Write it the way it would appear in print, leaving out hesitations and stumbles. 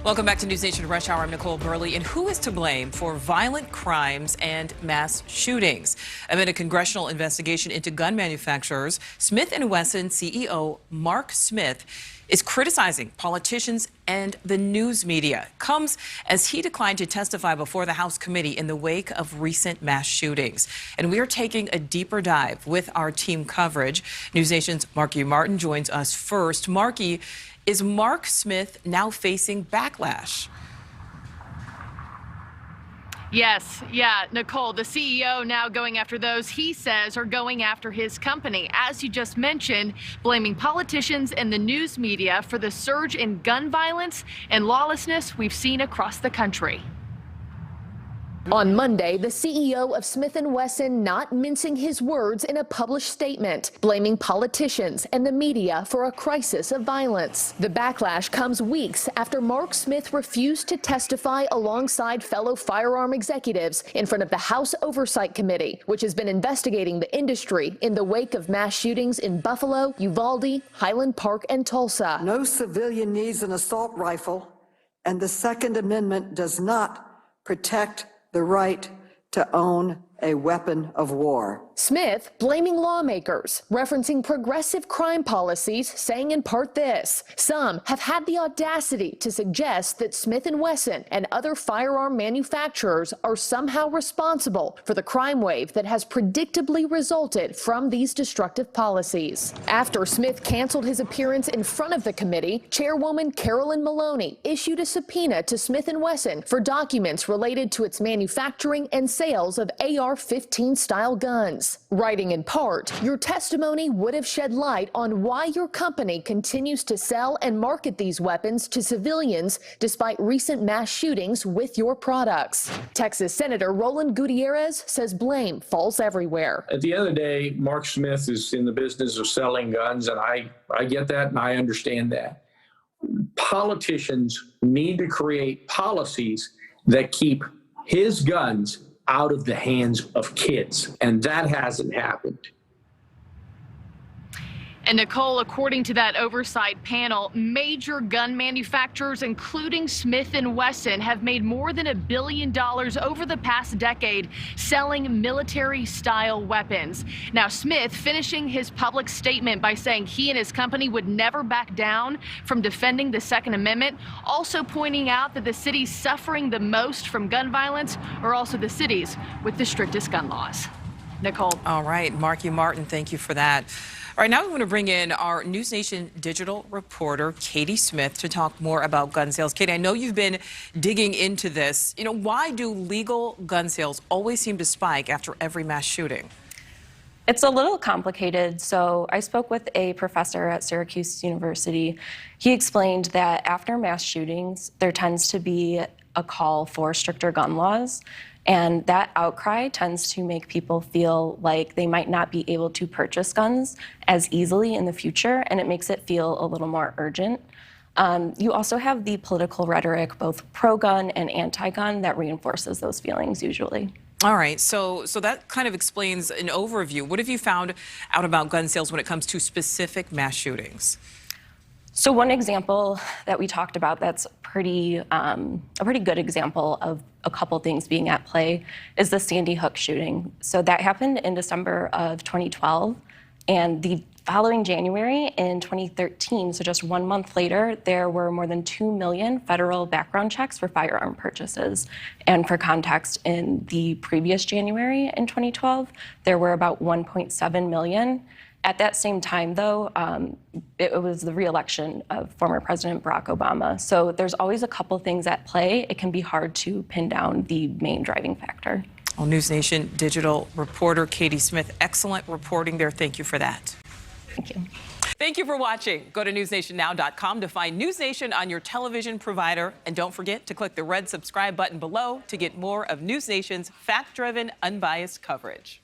Welcome back to NewsNation Rush Hour. I'm Nichole Berlie. And who is to blame for violent crimes and mass shootings? Amid a congressional investigation into gun manufacturers, Smith & Wesson CEO Mark Smith is criticizing politicians and the news media. Comes as he declined to testify before the House committee in the wake of recent mass shootings. And we are taking a deeper dive with our team coverage. NewsNation's Marky Martin joins us first. Marky, is Mark Smith now facing backlash? Yes, Nichole, the CEO now going after those he says are going after his company. As you just mentioned, blaming politicians and the news media for the surge in gun violence and lawlessness we've seen across the country. On Monday, the CEO of Smith & Wesson not mincing his words in a published statement, blaming politicians and the media for a crisis of violence. The backlash comes weeks after Mark Smith refused to testify alongside fellow firearm executives in front of the House Oversight Committee, which has been investigating the industry in the wake of mass shootings in Buffalo, Uvalde, Highland Park, and Tulsa. No civilian needs an assault rifle, and the Second Amendment does not protect the right to own a weapon of war. Smith blaming lawmakers, referencing progressive crime policies, saying in part this: some have had the audacity to suggest that Smith & Wesson and other firearm manufacturers are somehow responsible for the crime wave that has predictably resulted from these destructive policies. After Smith canceled his appearance in front of the committee, Chairwoman Carolyn Maloney issued a subpoena to Smith & Wesson for documents related to its manufacturing and sales of AR-15 style guns. Writing in part, your testimony would have shed light on why your company continues to sell and market these weapons to civilians despite recent mass shootings with your products. Texas Senator Roland Gutierrez says blame falls everywhere. At the end of the day, Mark Smith is in the business of selling guns, and I get that and I understand that. Politicians need to create policies that keep his guns out of the hands of kids, and that hasn't happened. And Nichole, according to that oversight panel, major gun manufacturers, including Smith & Wesson, have made more than $1 billion over the past decade selling military-style weapons. Now, Smith finishing his public statement by saying he and his company would never back down from defending the Second Amendment, also pointing out that the cities suffering the most from gun violence are also the cities with the strictest gun laws. Nichole. All right, Marky Martin, thank you for that. All right, now we want to bring in our NewsNation digital reporter, Katie Smith, to talk more about gun sales. Katie, I know you've been digging into this. You know, why do legal gun sales always seem to spike after every mass shooting? It's a little complicated. So I spoke with a professor at Syracuse University. He explained that after mass shootings, there tends to be a call for stricter gun laws. And that outcry tends to make people feel like they might not be able to purchase guns as easily in the future, and it makes it feel a little more urgent. You also have the political rhetoric, both pro-gun and anti-gun, that reinforces those feelings usually. All right, so that kind of explains an overview. What have you found out about gun sales when it comes to specific mass shootings? So one example that we talked about that's a pretty good example of a couple things being at play is the Sandy Hook shooting. So that happened in December of 2012, and the following January in 2013, so just 1 month later, there were more than 2 million federal background checks for firearm purchases. And for context, in the previous January in 2012, there were about 1.7 million. At that same time, though, it was the re-election of former President Barack Obama. So there's always a couple things at play. It can be hard to pin down the main driving factor. Well, NewsNation digital reporter Katie Smith, excellent reporting there. Thank you for that. Thank you. Thank you for watching. Go to newsnationnow.com to find NewsNation on your television provider. And don't forget to click the red subscribe button below to get more of NewsNation's fact-driven, unbiased coverage.